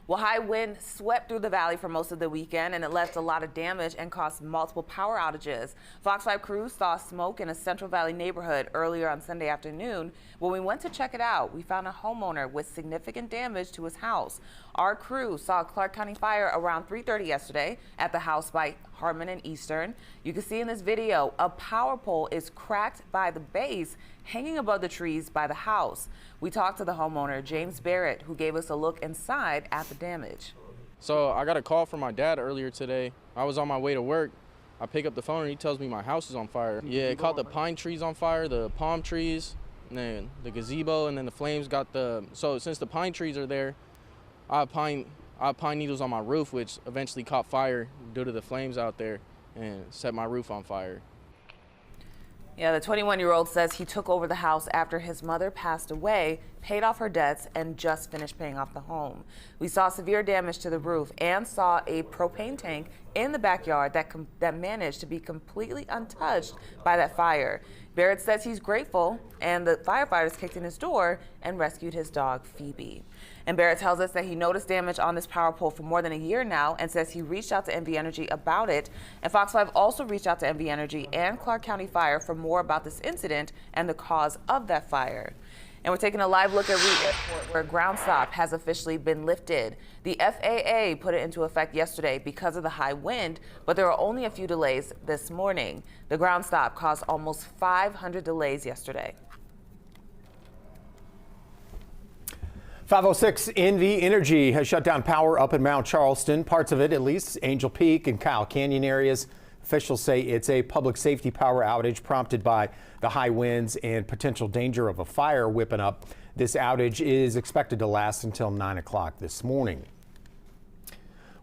Well, high wind swept through the valley for most of the weekend, and it left a lot of damage and caused multiple power outages. Fox 5 crews saw smoke in a Central Valley neighborhood earlier on Sunday afternoon. When we went to check it out, we found a homeowner with significant damage to his house. Our crew saw a Clark County fire around 3:30 yesterday at the house by Harmon and Eastern. You can see in this video, a power pole is cracked by the base, hanging above the trees by the house. We talked to the homeowner, James Barrett, who gave us a look inside at the damage. So I got a call from my dad earlier today. I was on my way to work. I pick up the phone and he tells me my house is on fire. Yeah, it caught the pine trees on fire, the palm trees, and then the gazebo, and then the flames got so since the pine trees are there, I have pine needles on my roof, which eventually caught fire due to the flames out there and set my roof on fire. Yeah, the 21-year-old says he took over the house after his mother passed away, paid off her debts, and just finished paying off the home. We saw severe damage to the roof and saw a propane tank in the backyard that managed to be completely untouched by that fire. Barrett says he's grateful, and the firefighters kicked in his door and rescued his dog, Phoebe. And Barrett tells us that he noticed damage on this power pole for more than a year now and says he reached out to NV Energy about it. And Fox 5 also reached out to NV Energy and Clark County Fire for more about this incident and the cause of that fire. And we're taking a live look at Reed Airport, where ground stop has officially been lifted. The FAA put it into effect yesterday because of the high wind, but there are only a few delays this morning. The ground stop caused almost 500 delays yesterday. 506 NV Energy has shut down power up in Mount Charleston, parts of it at least, Angel Peak and Kyle Canyon areas. Officials say it's a public safety power outage prompted by the high winds and potential danger of a fire whipping up. This outage is expected to last until 9 o'clock this morning.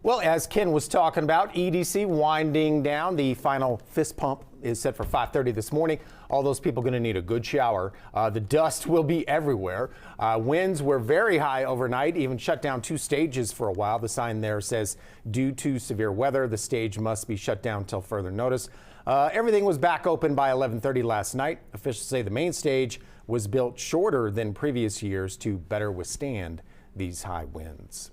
Well, as Ken was talking about, EDC winding down. The final fist pump is set for 5:30 this morning. All those people going to need a good shower. The dust will be everywhere. Winds were very high overnight, even shut down 2 stages for a while. The sign there says, due to severe weather, the stage must be shut down until further notice. Everything was back open by 11:30 last night. Officials say the main stage was built shorter than previous years to better withstand these high winds.